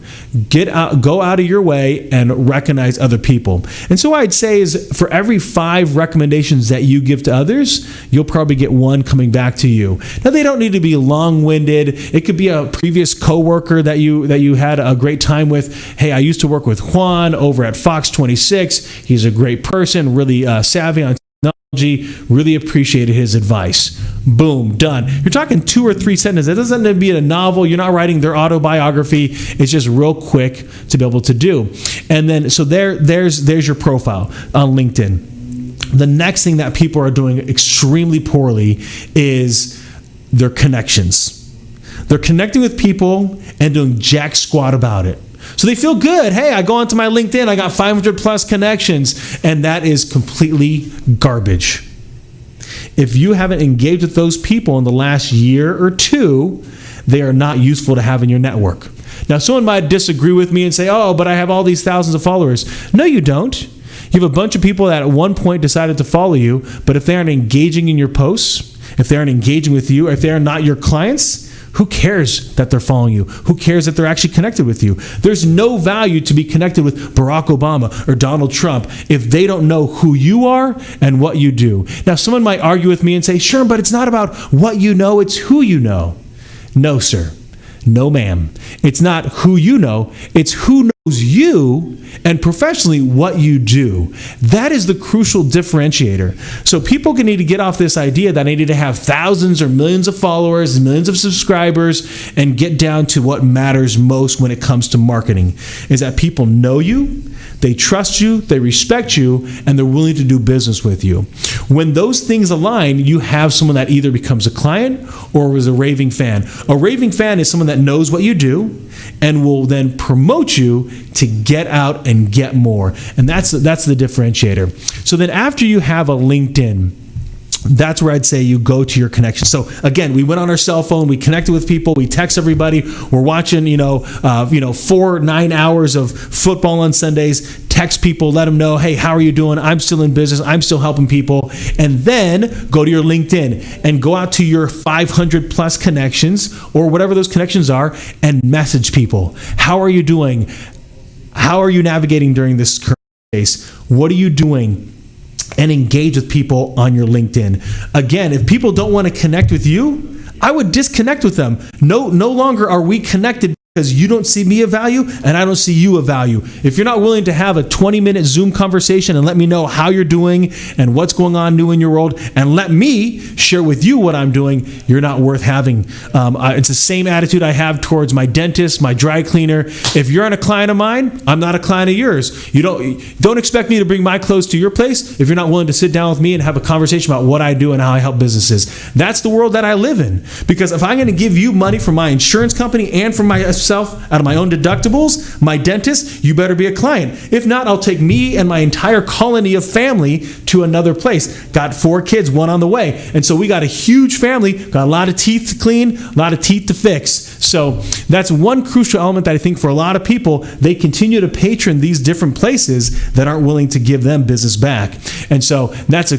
Go out of your way and recognize other people. And so what I'd say is for every 5 recommendations that you give to others, you'll probably get 1 coming back to you. Now, they don't need to be long-winded. It could be a previous coworker that you you had a great time with. Hey, I used to work with Juan over at Fox 26. He's a great person, really savvy on technology, really appreciated his advice. Boom, done. You're talking 2 or 3 sentences. It doesn't have to be a novel. You're not writing their autobiography. It's just real quick to be able to do. And then, so there's your profile on LinkedIn. The next thing that people are doing extremely poorly is their connections. They're connecting with people and doing jack squat about it. So they feel good. Hey, I go onto my LinkedIn, I got 500 plus connections, and that is completely garbage. If you haven't engaged with those people in the last year or 2, they are not useful to have in your network. Now, someone might disagree with me and say, oh, but I have all these thousands of followers. No, you don't. You have a bunch of people that at one point decided to follow you, but if they aren't engaging in your posts, if they aren't engaging with you, if they are not your clients, who cares that they're following you? Who cares that they're actually connected with you? There's no value to be connected with Barack Obama or Donald Trump if they don't know who you are and what you do. Now, someone might argue with me and say, sure, but it's not about what you know, it's who you know. No, sir. No, ma'am. It's not who you know, it's who knows you and professionally what you do. That is the crucial differentiator. So people need to get off this idea that I need to have thousands or millions of followers, millions of subscribers, and get down to what matters most when it comes to marketing, is that people know you, they trust you, they respect you, and they're willing to do business with you. When those things align, you have someone that either becomes a client or is a raving fan. A raving fan is someone that knows what you do and will then promote you to get out and get more. And that's the differentiator. So then after you have a LinkedIn, that's where I'd say you go to your connection. So again, we went on our cell phone, we connected with people, we text everybody, we're watching 4-9 hours of football on Sundays, text people, let them know, hey, how are you doing? I'm still in business, I'm still helping people. And then go to your LinkedIn and go out to your 500 plus connections or whatever those connections are and message people. How are you doing? How are you navigating during this current phase? What are you doing? And engage with people on your LinkedIn. Again, if people don't want to connect with you, I would disconnect with them. No longer are we connected because you don't see me of value and I don't see you of value. If you're not willing to have a 20-minute Zoom conversation and let me know how you're doing and what's going on new in your world and let me share with you what I'm doing, you're not worth having. It's the same attitude I have towards my dentist, my dry cleaner. If you're not a client of mine, I'm not a client of yours. You don't expect me to bring my clothes to your place if you're not willing to sit down with me and have a conversation about what I do and how I help businesses. That's the world that I live in. Because if I'm going to give you money from my insurance company and from myself out of my own deductibles, my dentist, you better be a client. If not, I'll take me and my entire colony of family to another place. Got 4 kids, 1 on the way. And so we got a huge family, got a lot of teeth to clean, a lot of teeth to fix. So that's one crucial element that I think for a lot of people, they continue to patron these different places that aren't willing to give them business back. And so that's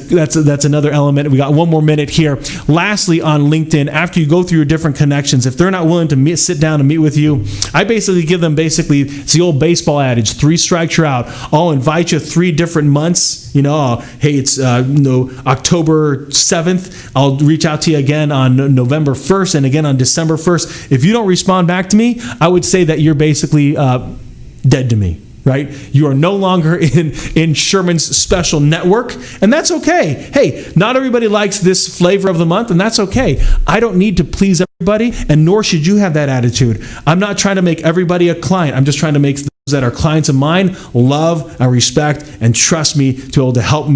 another element. We got 1 more minute here. Lastly, on LinkedIn, after you go through your different connections, if they're not willing to sit down and meet with you, I basically give them it's the old baseball adage, 3 strikes you're out. I'll invite you 3 different months. Hey, it's October 7th. I'll reach out to you again on November 1st and again on December 1st. If you don't respond back to me, I would say that you're basically dead to me. Right? You are no longer in Sherman's special network, and that's okay. Hey, not everybody likes this flavor of the month, and that's okay. I don't need to please everybody, and nor should you have that attitude. I'm not trying to make everybody a client. I'm just trying to make those that are clients of mine love and respect and trust me to be able to help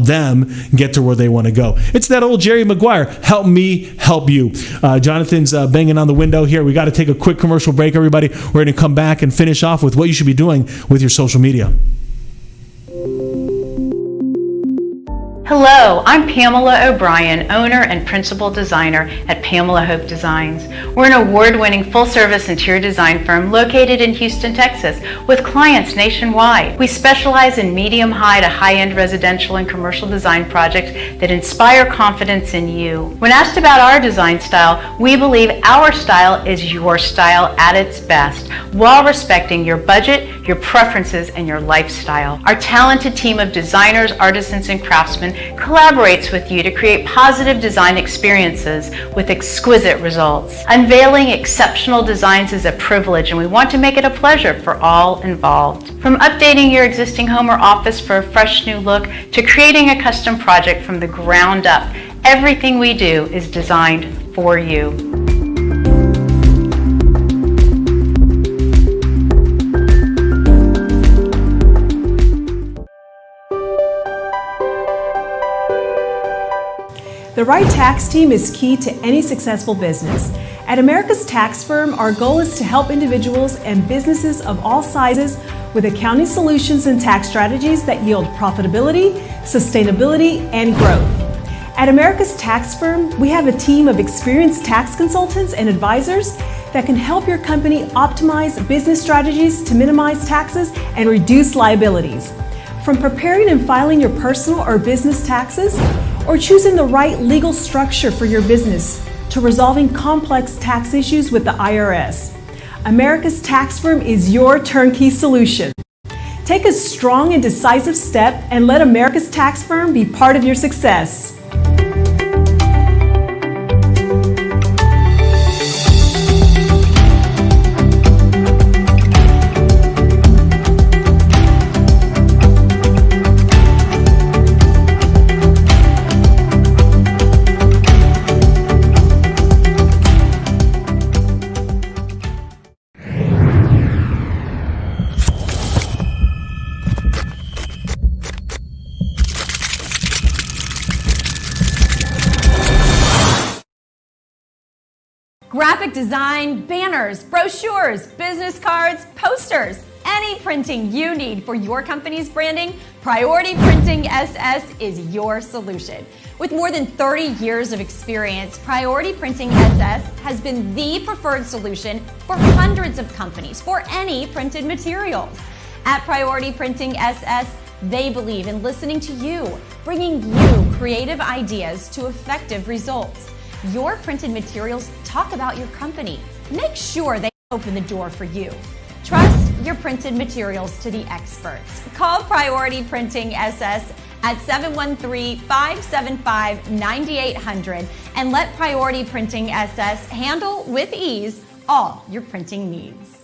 them get to where they want to go. It's that old Jerry Maguire, help me, help you. Jonathan's banging on the window here. We got to take a quick commercial break, everybody. We're going to come back and finish off with what you should be doing with your social media. Hello, I'm Pamela O'Brien, owner and principal designer at Pamela Hope Designs. We're an award-winning full-service interior design firm located in Houston, Texas, with clients nationwide. We specialize in medium-high to high-end residential and commercial design projects that inspire confidence in you. When asked about our design style, we believe our style is your style at its best, while respecting your budget, your preferences, and your lifestyle. Our talented team of designers, artisans, and craftsmen collaborates with you to create positive design experiences with exquisite results. Unveiling exceptional designs is a privilege, and we want to make it a pleasure for all involved. From updating your existing home or office for a fresh new look to creating a custom project from the ground up, everything we do is designed for you. The right tax team is key to any successful business. At America's Tax Firm, our goal is to help individuals and businesses of all sizes with accounting solutions and tax strategies that yield profitability, sustainability, and growth. At America's Tax Firm, we have a team of experienced tax consultants and advisors that can help your company optimize business strategies to minimize taxes and reduce liabilities. From preparing and filing your personal or business taxes, or choosing the right legal structure for your business, to resolving complex tax issues with the IRS, America's Tax Firm is your turnkey solution. Take a strong and decisive step and let America's Tax Firm be part of your success. Graphic design, banners, brochures, business cards, posters, any printing you need for your company's branding, Priority Printing SS is your solution. With more than 30 years of experience, Priority Printing SS has been the preferred solution for hundreds of companies for any printed materials. At Priority Printing SS, they believe in listening to you, bringing you creative ideas to effective results. Your printed materials talk about your company. Make sure they open the door for you. Trust your printed materials to the experts. Call Priority Printing SS at 713-575-9800 and let Priority Printing SS handle with ease all your printing needs.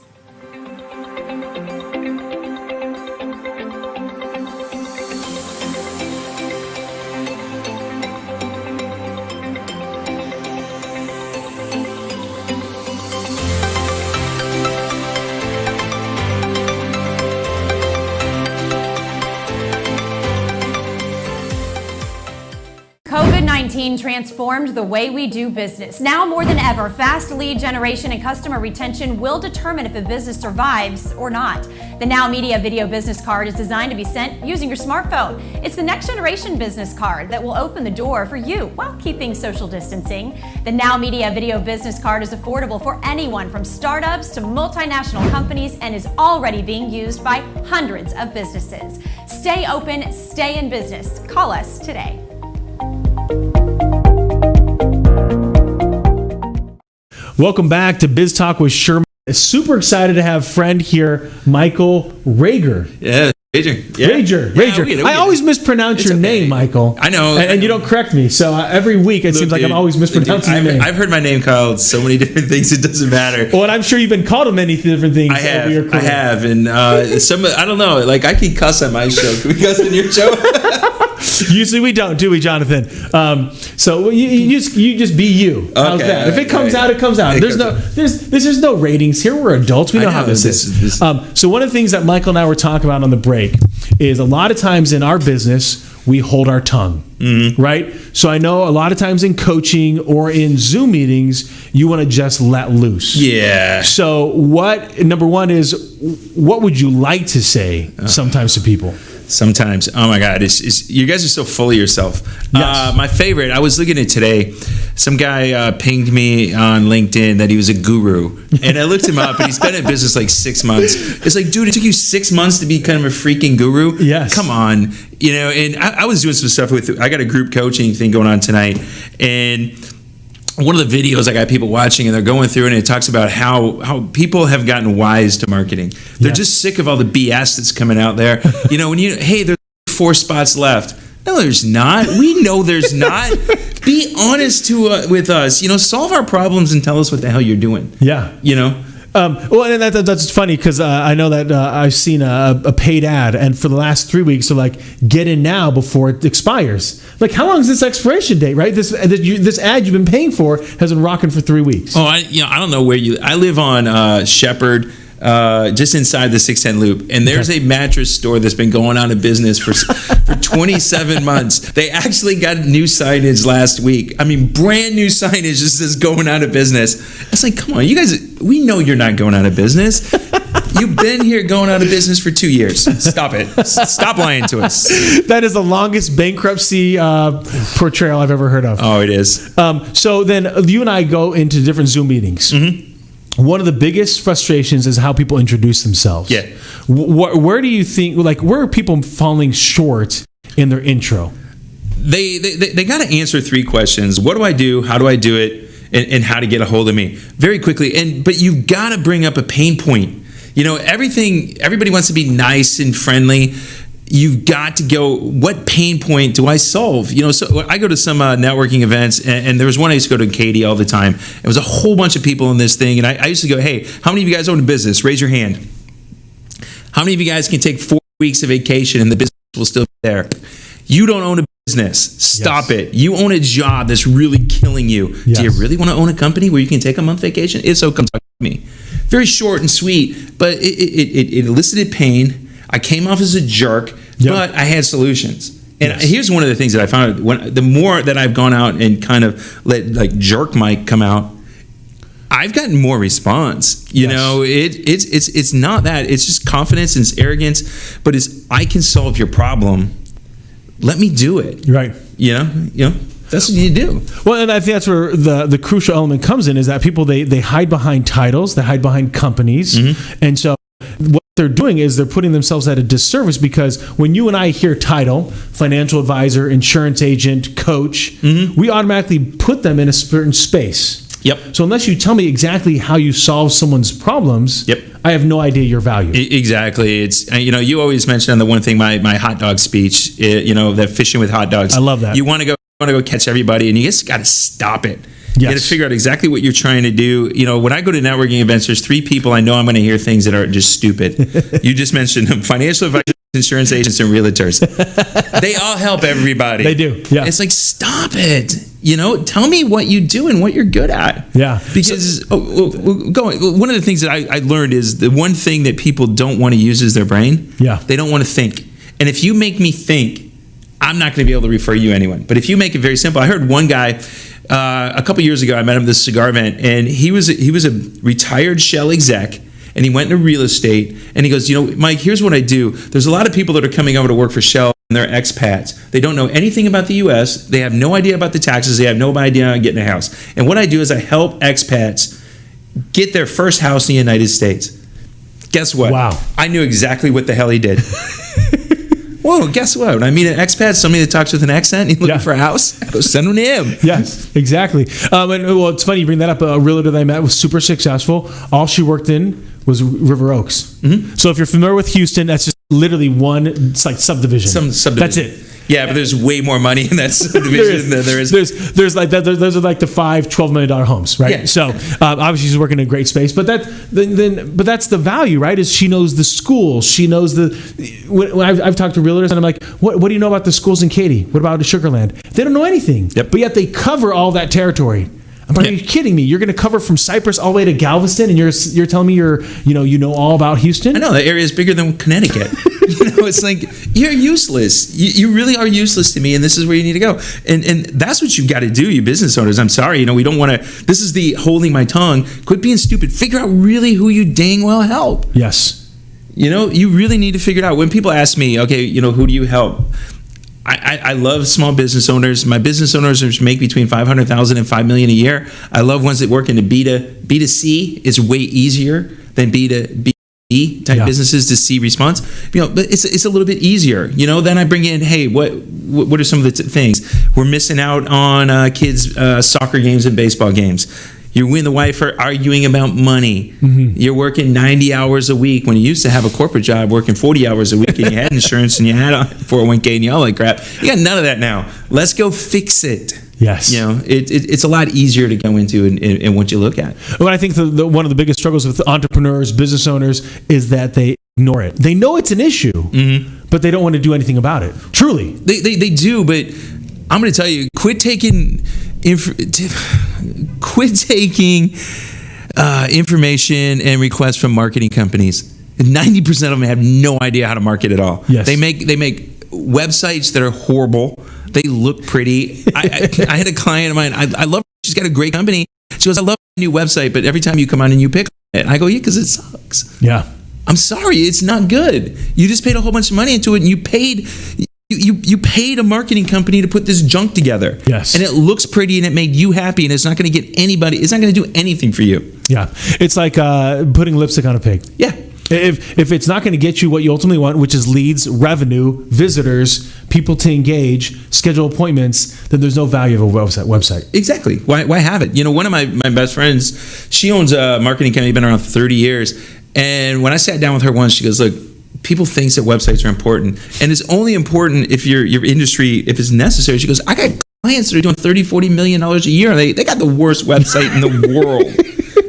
COVID-19 transformed the way we do business. Now more than ever, fast lead generation and customer retention will determine if a business survives or not. The NowMedia Video Business Card is designed to be sent using your smartphone. It's the next generation business card that will open the door for you while keeping social distancing. The NowMedia Video Business Card is affordable for anyone from startups to multinational companies and is already being used by hundreds of businesses. Stay open, stay in business. Call us today. Welcome back to Biz Talk with Sherman. Super excited to have friend here, Michael Rager. Yeah, Rager. Yeah. Rager. I always mispronounce your name, Michael. I know. And you don't correct me. So every week it seems like I'm always mispronouncing your name. I've heard my name called so many different things, it doesn't matter. Well, and I'm sure you've been called many different things over your career. I have. And I don't know. Like, I can cuss on my show. Can we cuss on your show? Usually we don't, do we, Jonathan? So you just be you. How's that? If it comes out, it comes out. There's no ratings here. We're adults. We know how this is. So one of the things that Michael and I were talking about on the break is a lot of times in our business we hold our tongue, right? So I know a lot of times in coaching or in Zoom meetings you want to just let loose. Yeah. So number one is, what would you like to say sometimes to people? Sometimes. Oh my God. You guys are so full of yourself. Yes. My favorite, I was looking at today, some guy pinged me on LinkedIn that he was a guru. And I looked him up and he's been in business like 6 months. It's like, dude, it took you 6 months to be kind of a freaking guru? Yes. Come on. And I was doing some stuff I got a group coaching thing going on tonight. And one of the videos, I got people watching and they're going through and it talks about how people have gotten wise to marketing. They're just sick of all the BS that's coming out there. There's 4 spots left. No, there's not. We know there's not. Be honest with us. Solve our problems and tell us what the hell you're doing. Yeah. Well, and that's funny because I know that I've seen a paid ad, and for the last 3 weeks, they're like, get in now before it expires. Like, how long is this expiration date, right? This ad you've been paying for has been rocking for 3 weeks. Oh, I don't know where I live on Shepherd, just inside the 610 Loop, and there's a mattress store that's been going out of business for 27 months. They actually got new signage last week. I mean, brand new signage just says going out of business. It's like, come on, you guys, we know you're not going out of business. You've been here going out of business for 2 years. Stop it. Stop lying to us. That is the longest bankruptcy portrayal I've ever heard of. Oh, it is. So then you and I go into different Zoom meetings. Mm-hmm. One of the biggest frustrations is how people introduce themselves. Yeah. Where do you think, where are people falling short in their intro? They got to answer 3 questions. What do I do? How do I do it? And how to get a hold of me very quickly. But you've got to bring up a pain point. Everybody wants to be nice and friendly. You've got to go, what pain point do I solve? So I go to some networking events, and there was one I used to go to in Katy all the time. It was a whole bunch of people in this thing, and I used to go, hey, how many of you guys own a business? Raise your hand. How many of you guys can take 4 weeks of vacation and the business will still be there? You don't own a business. Stop it. You own a job that's really killing you. Yes. Do you really want to own a company where you can take a month vacation? If so, come talk to me. Very short and sweet, but it elicited pain. I came off as a jerk, but I had solutions. And here's one of the things that I found: the more that I've gone out and kind of let jerk Mike come out, I've gotten more response. It's not that. It's just confidence and it's arrogance, but it's, I can solve your problem. Let me do it. Right. That's what you do. Well, and I think that's where the crucial element comes in, is that people, they hide behind titles, they hide behind companies. Mm-hmm. And so what they're doing is they're putting themselves at a disservice, because when you and I hear title, financial advisor, insurance agent, coach, mm-hmm. we automatically put them in a certain space. Yep. So unless you tell me exactly how you solve someone's problems, I have no idea your value. Exactly. It's, you always mention on the one thing, my hot dog speech, that fishing with hot dogs. I love that. You want to go catch everybody, and you just got to stop it. You got to figure out exactly what you're trying to do. When I go to networking events, there's 3 people I know I'm going to hear things that are just stupid. You just mentioned them: financial advisors, insurance agents, and realtors. They all help everybody. They do. Yeah. It's like, stop it. Tell me what you do and what you're good at. Yeah. Because one of the things that I learned is the one thing that people don't want to use is their brain. Yeah. They don't want to think. And if you make me think, I'm not going to be able to refer you anyone. But if you make it very simple, I heard one guy a couple years ago. I met him at this cigar event, and he was a retired Shell exec, and he went into real estate. And he goes, Mike, here's what I do. There's a lot of people that are coming over to work for Shell, and they're expats. They don't know anything about the U.S. They have no idea about the taxes. They have no idea how to get in a house. And what I do is I help expats get their first house in the United States. Guess what? Wow. I knew exactly what the hell he did. Whoa, guess what? When I meet an expat, somebody that talks with an accent, he's looking for a house, I go send him to him. Yes, exactly. It's funny you bring that up. A realtor that I met was super successful. All she worked in was River Oaks. Mm-hmm. So if you're familiar with Houston, that's just literally it's like subdivision. Some subdivision. That's it. Yeah, but there's way more money in that subdivision than there is. There's like that. Those are like the $5-12 million homes, right? Yeah. So obviously she's working in a great space, but but that's the value, right? Is she knows the schools, she knows when I've talked to realtors and I'm like, what do you know about the schools in Katy? What about Sugarland? They don't know anything. Yep. But yet they cover all that territory. I'm like, are you kidding me? You're going to cover from Cypress all the way to Galveston, and you're telling me you know all about Houston? I know, the area is bigger than Connecticut. It's like, you're useless. You really are useless to me, and this is where you need to go. And that's what you've got to do, you business owners. I'm sorry, we don't want to. This is the holding my tongue. Quit being stupid. Figure out really who you dang well help. Yes. You really need to figure it out. When people ask me, okay, who do you help? I love small business owners. My business owners make between $500,000 and $5 million a year. I love ones that work in the B2C. Is way easier than B2B type businesses to see response. But it's a little bit easier. Then I bring in, hey, what are some of the things we're missing out on? Kids' soccer games and baseball games. You and the wife are arguing about money. You're working 90 hours a week when you used to have a corporate job working 40 hours a week, and you had insurance and you had a 401k and you all like crap. You got none of that now. Let's go fix it. Yes. It's a lot easier to go into and what you look at. Well, I think one of the biggest struggles with entrepreneurs, business owners, is that they ignore it. They know it's an issue, but they don't want to do anything about it. Truly. They do, but I'm going to tell you, quit taking information and requests from marketing companies. 90% of them have no idea how to market at all. Yes. They make websites that are horrible. They look pretty. I had a client of mine. I love her. She's got a great company. She goes, I love your new website, but every time you come on and you pick on it. I go, yeah, because it sucks. Yeah. I'm sorry, it's not good. You just paid a whole bunch of money into it, and you paid a marketing company to put this junk together. Yes. And it looks pretty, and it made you happy, and it's not going to get anybody. It's not going to do anything for you. Yeah. It's like putting lipstick on a pig. Yeah. If it's not going to get you what you ultimately want, which is leads, revenue, visitors, people to engage, schedule appointments, then there's no value of a website. Exactly. Why have it? One of my best friends, she owns a marketing company, been around 30 years. And when I sat down with her once, she goes, look, people think that websites are important. And it's only important if your industry, if it's necessary. She goes, I got clients that are doing $30, $40 million a year. They got the worst website in the world.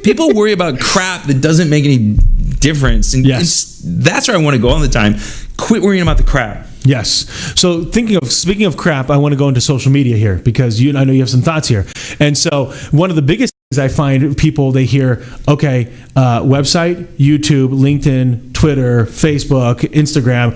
People worry about crap that doesn't make any difference. And that's where I want to go all the time. Quit worrying about the crap. Yes. So speaking of crap, I want to go into social media here because I know you have some thoughts here. And so one of the biggest things I find people, they hear, okay, website, YouTube, LinkedIn, Twitter, Facebook, Instagram,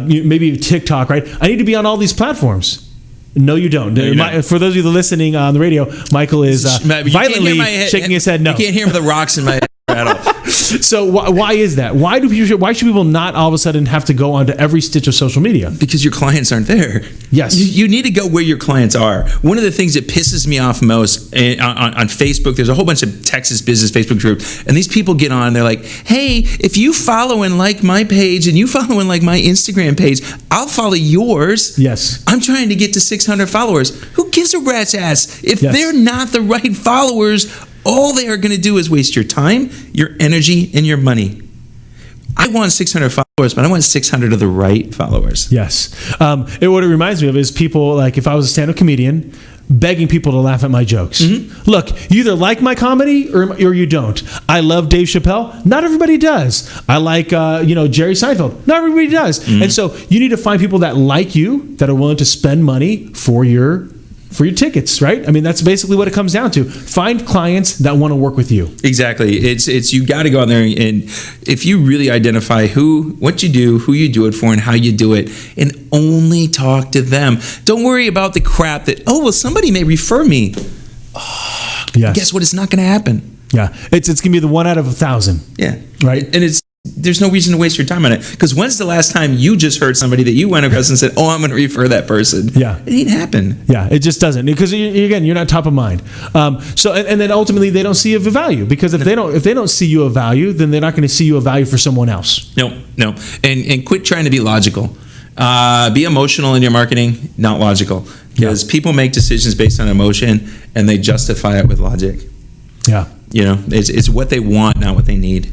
maybe TikTok, right? I need to be on all these platforms. No, you don't. For those of you listening on the radio, Michael is violently shaking his head no. You can't hear the rocks in my head rattle. So why is that? Why should people not all of a sudden have to go onto every stitch of social media? Because your clients aren't there. Yes. You need to go where your clients are. One of the things that pisses me off most on Facebook, there's a whole bunch of Texas business Facebook groups, and these people get on, they're like, hey, if you follow and like my page and you follow and like my Instagram page, I'll follow yours. Yes. I'm trying to get to 600 followers. Who gives a rat's ass? If they're not the right followers, all they are going to do is waste your time, your energy, and your money. I want 600 followers, but I want 600 of the right followers. Yes. What it reminds me of is people, like if I was a stand-up comedian, begging people to laugh at my jokes. Mm-hmm. Look, you either like my comedy or you don't. I love Dave Chappelle. Not everybody does. I like Jerry Seinfeld. Not everybody does. Mm-hmm. And so you need to find people that like you, that are willing to spend money for your tickets, right? I mean, that's basically what it comes down to. Find clients that want to work with you. Exactly. It's you got to go out there, and if you really identify what you do, who you do it for, and how you do it, and only talk to them. Don't worry about the crap that, somebody may refer me. Guess what? It's not going to happen. Yeah. It's going to be the 1 out of 1,000. Yeah. Right. And there's no reason to waste your time on it. Because when's the last time you just heard somebody that you went across and said, I'm going to refer that person? Yeah. It ain't happen. Yeah, it just doesn't. Because, again, you're not top of mind. And then ultimately they don't see you of value. Because if they don't see you of value, then they're not going to see you of value for someone else. No. And quit trying to be logical. Be emotional in your marketing, not logical. Because people make decisions based on emotion, and they justify it with logic. Yeah. It's what they want, not what they need.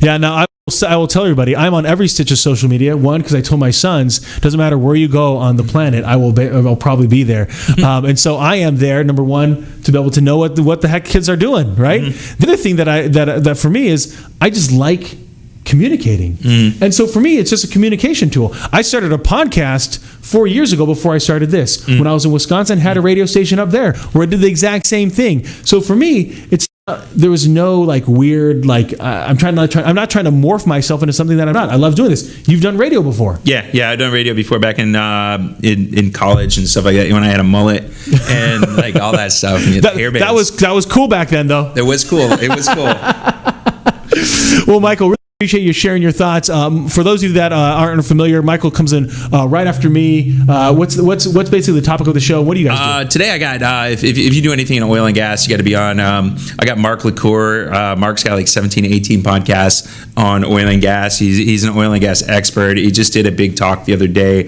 Yeah, now I will tell everybody, I'm on every stitch of social media. One, because I told my sons, doesn't matter where you go on the planet, I'll probably be there. And so I am there, number one, to be able to know what the heck kids are doing, right? Mm-hmm. The other thing that for me is I just like communicating. And so for me, it's just a communication tool. I started a podcast 4 years ago before I started this. When I was in Wisconsin, had a radio station up there where I did the exact same thing. So for me, there was no weird I'm not trying to morph myself into something that I'm not. I love doing this. You've done radio before. Yeah, I've done radio before back in college and stuff like that. When I had a mullet and all that stuff. And that was cool back then, though. It was cool. Well, Michael, really appreciate you sharing your thoughts. For those of you that aren't familiar, Michael comes in right after me. What's basically the topic of the show? What do you guys do? Today I got, if you do anything in oil and gas, you got to be on. I got Mark LaCour. Mark's got 17, 18 podcasts on oil and gas. He's an oil and gas expert. He just did a big talk the other day